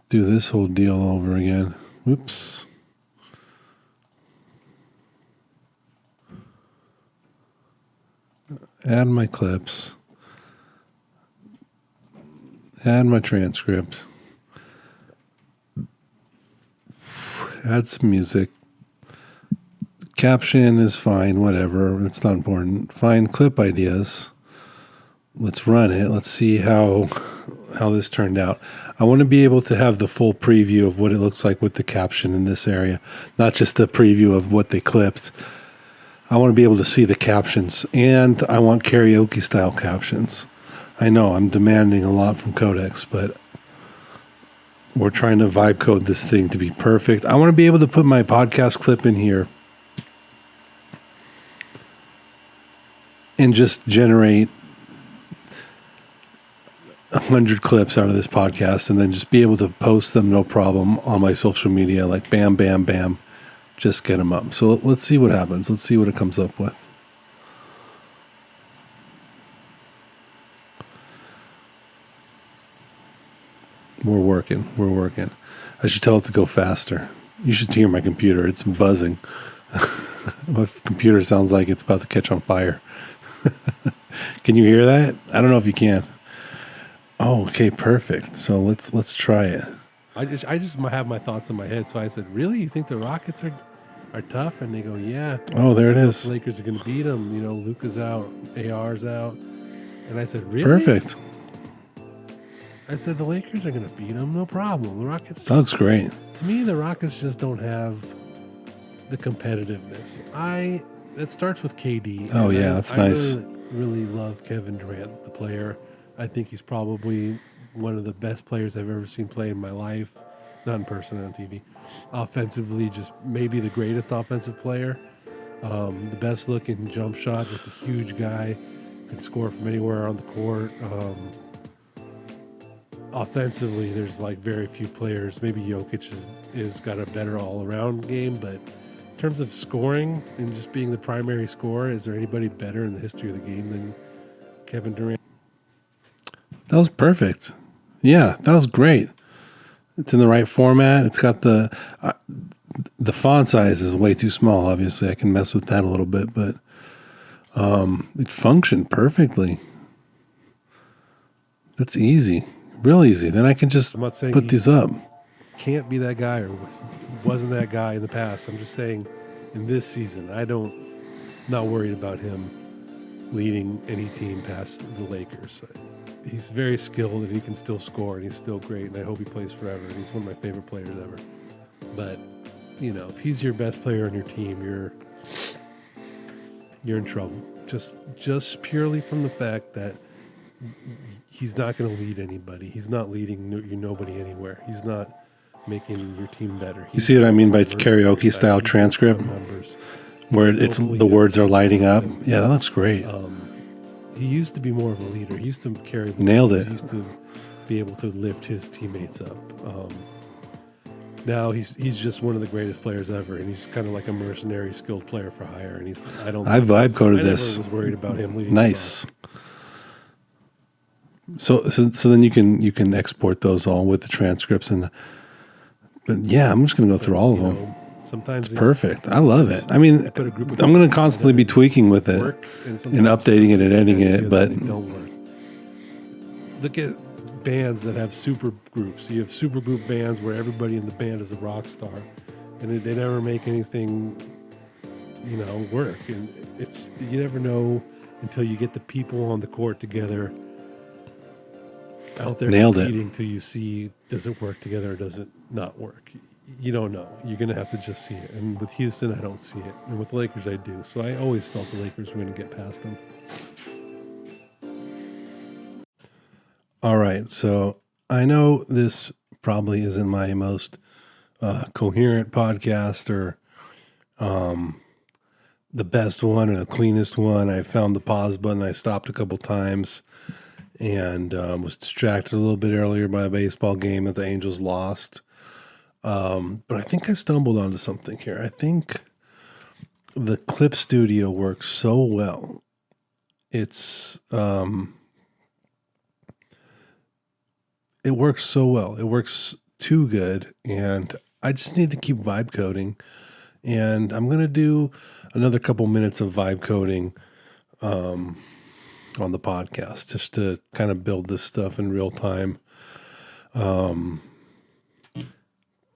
Do this whole deal over again. Whoops. Add my clips. Add my transcript. Add some music. Caption is fine, whatever. It's not important. Find clip ideas. Let's run it. Let's see how this turned out. I want to be able to have the full preview of what it looks like with the caption in this area, not just a preview of what they clipped. I want to be able to see the captions, and I want karaoke style captions. I know I'm demanding a lot from Codex, but we're trying to vibe code this thing to be perfect. I want to be able to put my podcast clip in here and just generate 100 clips out of this podcast and then just be able to post them no problem on my social media, like bam, bam, bam, just get them up. So let's see what happens. Let's see what it comes up with. We're working. I should tell it to go faster. You should hear my computer. It's buzzing. My computer sounds like it's about to catch on fire. Can you hear that? I don't know if you can. Oh, okay, perfect. So let's try it. I just have my thoughts in my head. So I said, "Really? You think the Rockets are tough?" And they go, "Yeah." Oh, there it is. The Lakers are going to beat them. You know, Luka's out, AR's out, and I said, "Really?" Perfect. I said the Lakers are going to beat them, no problem. The Rockets. That looks great. To me, the Rockets just don't have the competitiveness. It starts with KD. Oh yeah, that's nice. I really love Kevin Durant, the player. I think he's probably one of the best players I've ever seen play in my life. Not in person, on TV. Offensively, just maybe the greatest offensive player. The best looking jump shot, just a huge guy. Can score from anywhere on the court. Offensively, there's like very few players. Maybe Jokic is got a better all-around game, but in terms of scoring and just being the primary scorer, is there anybody better in the history of the game than Kevin Durant? That was perfect. Yeah, that was great. It's in the right format. It's got the font size is way too small. Obviously, I can mess with that a little bit, but it functioned perfectly. That's easy. Real easy. Then I can just put these up. Can't be that guy or wasn't that guy in the past. I'm just saying in this season, not worried about him leading any team past the Lakers. He's very skilled and he can still score and he's still great and I hope he plays forever. He's one of my favorite players ever. But, you know, if he's your best player on your team, you're in trouble. Just purely from the fact that he's not going to lead anybody. He's not leading nobody anywhere. He's not making your team better. You see what I mean by karaoke style transcript? Where the words are lighting up? Yeah, that looks great. He used to be more of a leader. He used to carry the Nailed ball. it. He used to be able to lift his teammates up. Now he's just one of the greatest players ever, and he's kind of like a mercenary, skilled player for hire. And I vibe coded this. I was worried about him leading. Nice. So then you can export those all with the transcripts but yeah, I'm just gonna go through all of them. Sometimes it's perfect. I love it. I mean, I'm gonna constantly be tweaking with it and updating it and editing it, but don't work. Look at bands that have super groups. You have super group bands where everybody in the band is a rock star, and they never make anything, work. And you never know until you get the people on the court together out there competing till you see does it work together or does it not work. You don't know. You're going to have to just see it. And with Houston, I don't see it. And with Lakers, I do. So I always felt the Lakers were going to get past them. All right. So I know this probably isn't my most coherent podcast or the best one or the cleanest one. I found the pause button. I stopped a couple times and was distracted a little bit earlier by a baseball game that the Angels lost. But I think I stumbled onto something here. I think the Clip Studio works so well. It works so well. It works too good. And I just need to keep vibe coding. And I'm going to do another couple minutes of vibe coding on the podcast just to kind of build this stuff in real time.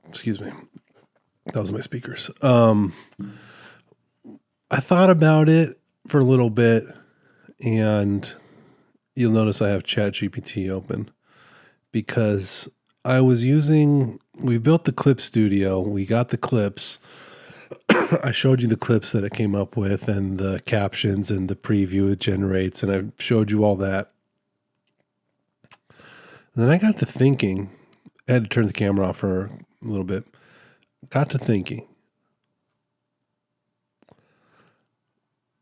Excuse me. That was my speakers. I thought about it for a little bit, and you'll notice I have ChatGPT open because we built the clip studio. We got the clips. I showed you the clips that it came up with and the captions and the preview it generates, and I showed you all that. And then I got to thinking, I had to turn the camera off for a little bit. Got to thinking,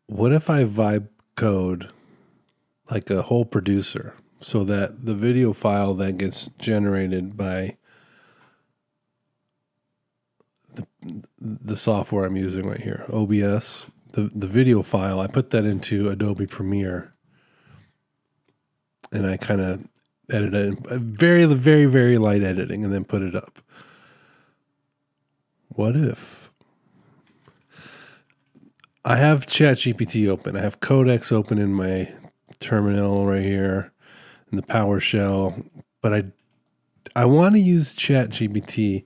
what if I vibe code like a whole producer so that the video file that gets generated by the software I'm using right here, OBS, the video file, I put that into Adobe Premiere and I kind of edit it, very, very, very light editing, and then put it up. What if I have ChatGPT open? I have Codex open in my terminal right here in the PowerShell, but I want to use ChatGPT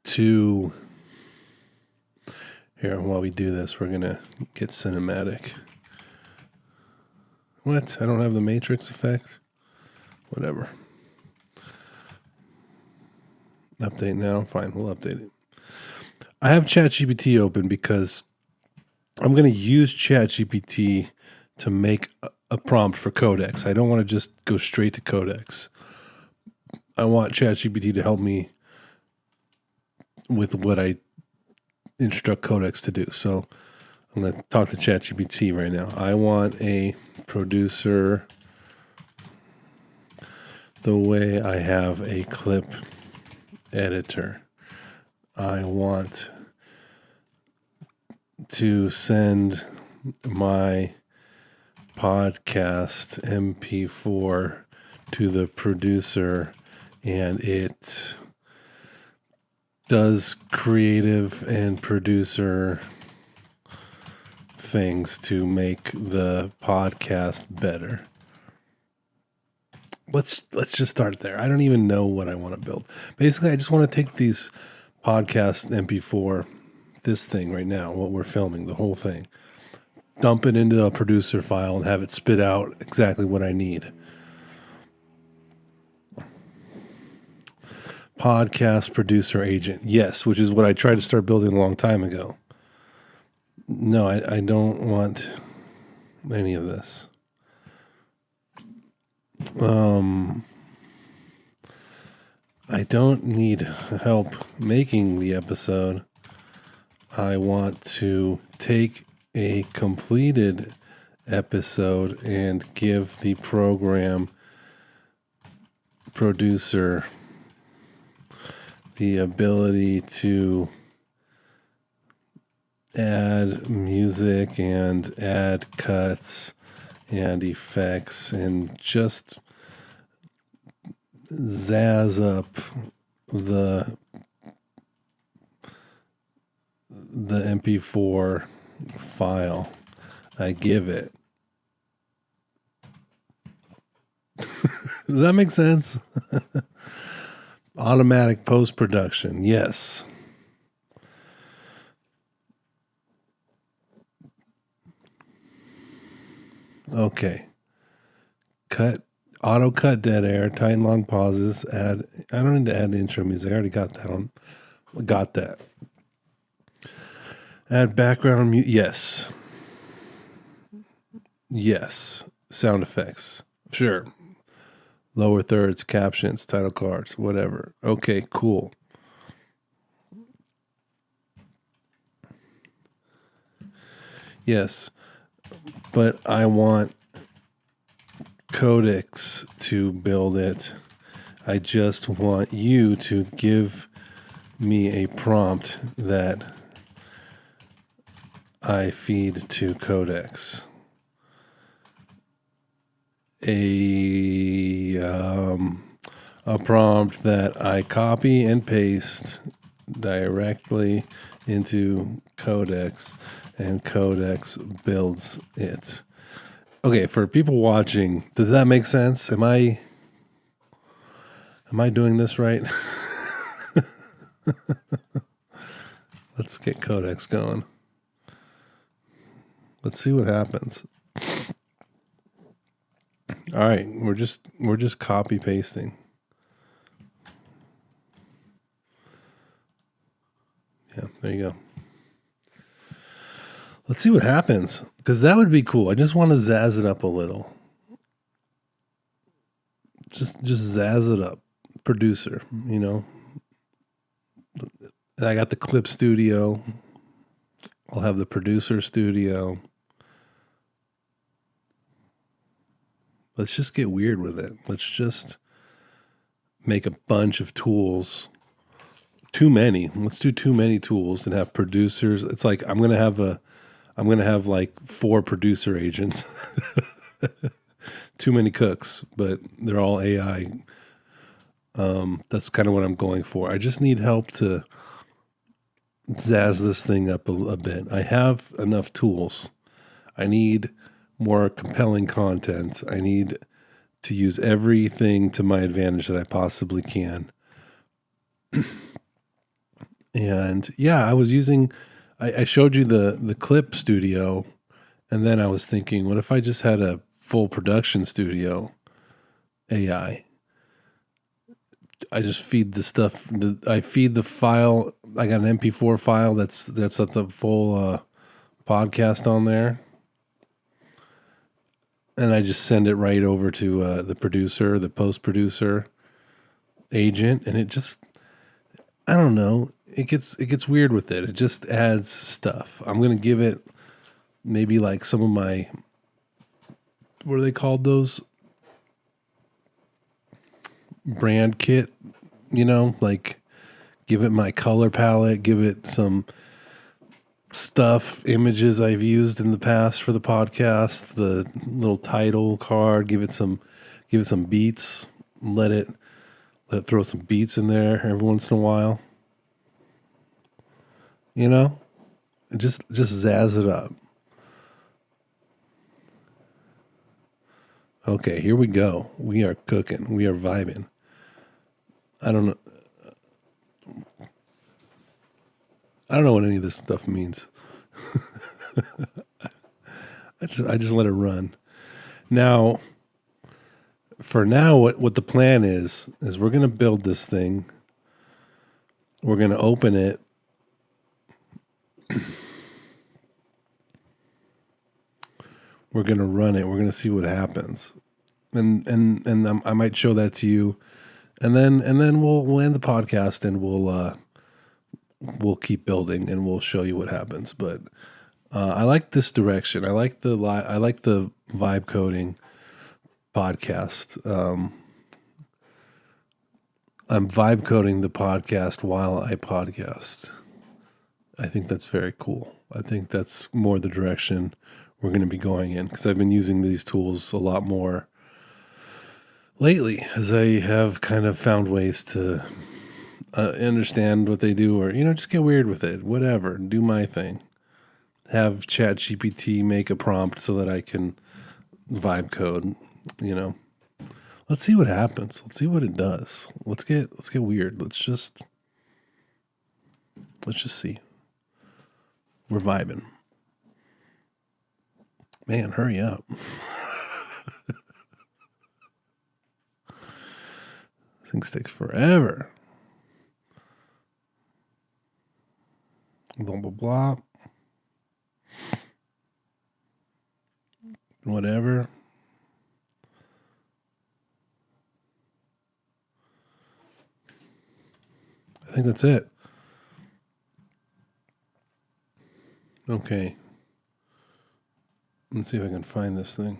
to, here, while we do this, we're going to get cinematic. What? I don't have the matrix effect? Whatever. Update now? Fine, we'll update it. I have ChatGPT open because I'm going to use ChatGPT to make a prompt for Codex. I don't want to just go straight to Codex. I want ChatGPT to help me with what I instruct Codex to do. So I'm going to talk to ChatGPT right now. I want a producer the way I have a clip editor. I want to send my podcast MP4 to the producer, and it does creative and producer things to make the podcast better. Let's just start there. I don't even know what I want to build. Basically, I just want to take these podcast MP4, this thing right now, what we're filming, the whole thing, dump it into a producer file and have it spit out exactly what I need. Podcast producer agent. Yes, which is what I tried to start building a long time ago. No, I don't want any of this. I don't need help making the episode. I want to take a completed episode and give the program producer the ability to add music and add cuts and effects and just zazz up the MP4 file I give it. Does that make sense? Automatic post-production, yes. Okay. Auto cut dead air, tighten long pauses, I don't need to add intro music. I already got that on. Got that. Add background music. Yes. Yes. Sound effects. Sure. Lower thirds, captions, title cards, whatever. Okay, cool. Yes. But I want Codex to build it. I just want you to give me a prompt that I feed to Codex. A prompt that I copy and paste directly into Codex, and Codex builds it. Okay, for people watching, does that make sense? Am I doing this right? Let's get Codex going. Let's see what happens. All right, we're just copy pasting. Yeah, there you go. Let's see what happens, because that would be cool. I just want to zazz it up a little. Just zazz it up. Producer, I got the clip studio. I'll have the producer studio. Let's just get weird with it. Let's just make a bunch of tools. Too many. Let's do too many tools and have producers. It's like I'm gonna have like 4 producer agents. Too many cooks, but they're all AI. That's kind of what I'm going for. I just need help to zazz this thing up a bit. I have enough tools. I need more compelling content. I need to use everything to my advantage that I possibly can. And yeah, I showed you the clip studio, and then I was thinking, what if I just had a full production studio AI? I just feed the stuff. I feed the file. I got an MP4 file that's at the full podcast on there, and I just send it right over to the producer, the post producer agent, and it just, I don't know. It gets weird with it. It just adds stuff. I'm gonna give it maybe like some of my, what are they called, those brand kit, like give it my color palette, give it some stuff, images I've used in the past for the podcast, the little title card, give it some beats, let it throw some beats in there every once in a while. Just zazz it up. Okay, here we go. We are cooking. We are vibing. I don't know what any of this stuff means. I just let it run. Now, for now, what the plan is we're going to build this thing. We're going to open it. We're going to run it. We're going to see what happens. And I might show that to you. And then we'll end the podcast, and we'll keep building, and we'll show you what happens. But I like this direction. I like the vibe coding podcast. I'm vibe coding the podcast while I podcast. I think that's very cool. I think that's more the direction we're going to be going in, because I've been using these tools a lot more lately, as I have kind of found ways to understand what they do, or just get weird with it. Whatever, do my thing. Have ChatGPT make a prompt so that I can vibe code. Let's see what happens. Let's see what it does. Let's get weird. Let's just see. We're vibing. Man, hurry up. Things take forever. Blah, blah, blah. Whatever. I think that's it. Okay. Let's see if I can find this thing.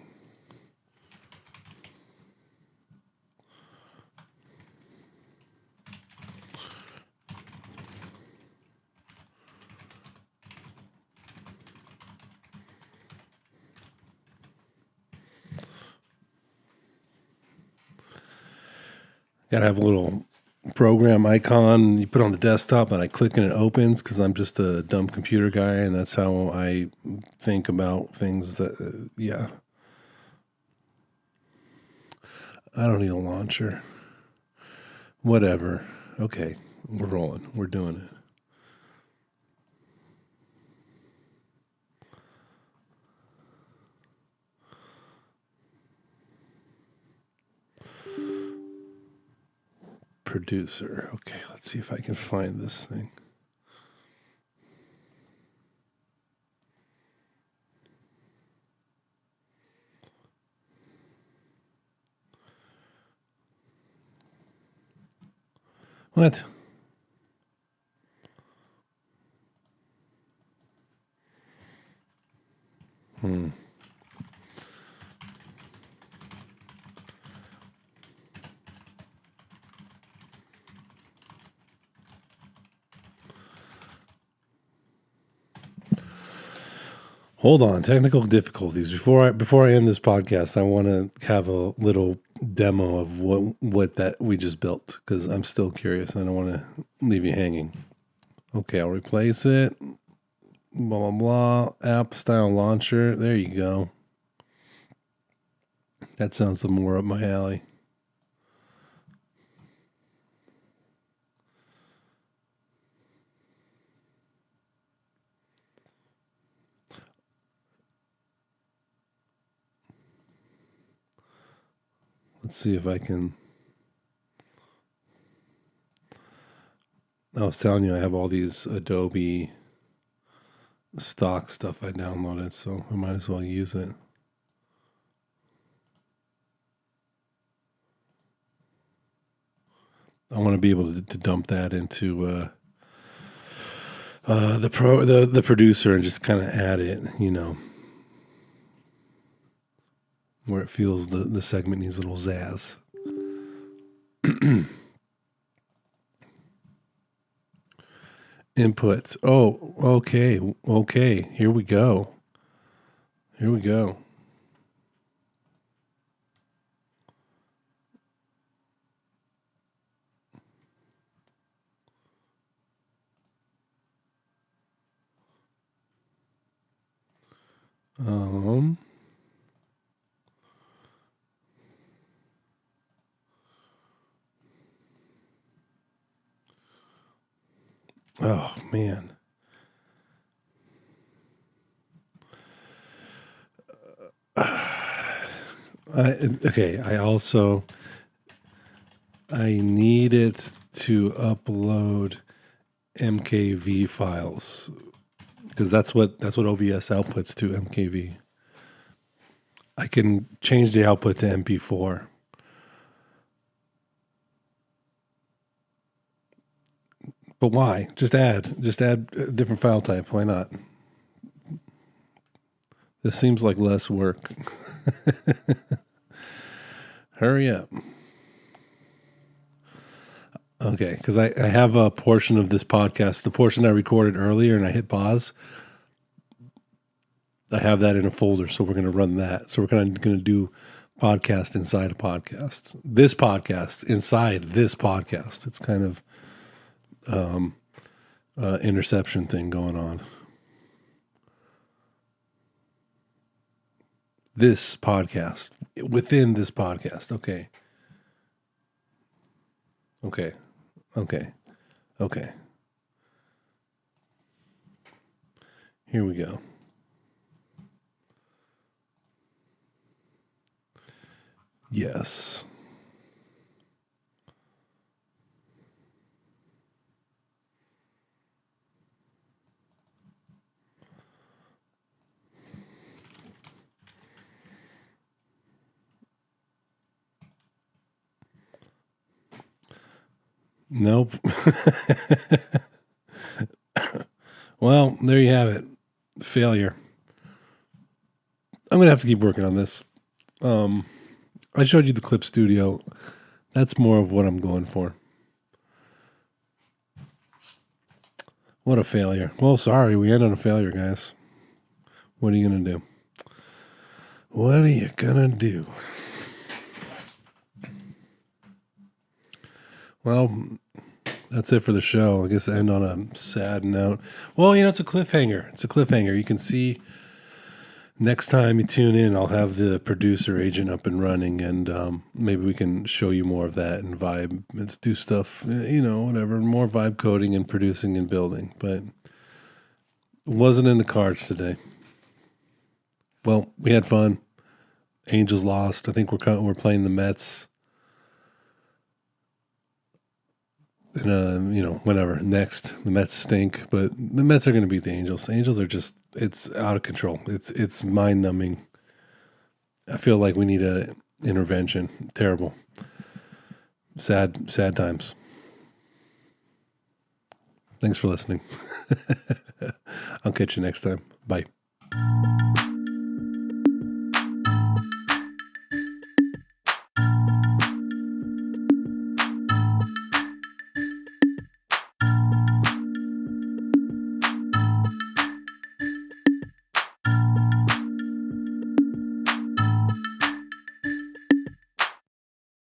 Gotta have a little program icon you put on the desktop, and I click and it opens, because I'm just a dumb computer guy, and that's how I think about things. That yeah, I don't need a launcher. Whatever. Okay, we're rolling. We're doing it. producer. Okay, let's see if I can find this thing. What? Hold on, technical difficulties. Before I end this podcast, I want to have a little demo of what that we just built because I'm still curious. I don't want to leave you hanging. Okay, I'll replace it. Blah blah blah. App style launcher. There you go. That sounds some more up my alley. Let's see if I can. I was telling you I have all these Adobe stock stuff I downloaded, so I might as well use it. I want to be able to dump that into the producer and just kind of add it, where it feels the segment needs a little zazz. Inputs. Oh, okay. Here we go. Oh man. I need it to upload MKV files because that's what OBS outputs to MKV. I can change the output to MP4. But why? Just add a different file type. Why not? This seems like less work. Hurry up. Okay, because I have a portion of this podcast, the portion I recorded earlier, and I hit pause. I have that in a folder, so we're going to run that. So we're going to do podcast inside a podcast. This podcast inside this podcast. It's kind of interception thing going on. This podcast within this podcast. Okay. Here we go. Yes. Nope. Well, there you have it. Failure. I'm going to have to keep working on this. I showed you the Clip Studio. That's more of what I'm going for. What a failure. Well, sorry. We end on a failure, guys. What are you going to do? What are you going to do? Well, that's it for the show. I guess end on a sad note. Well, it's a cliffhanger. You can see next time you tune in, I'll have the producer agent up and running, and maybe we can show you more of that and vibe. Let's do stuff, whatever, more vibe coding and producing and building. But it wasn't in the cards today. Well, we had fun. Angels lost. I think we're playing the Mets. whenever next. The Mets stink, but the Mets are going to beat the Angels. The Angels are just, it's out of control. It's mind numbing. I feel like we need a intervention. Terrible. Sad times. Thanks for listening. I'll catch you next time. Bye.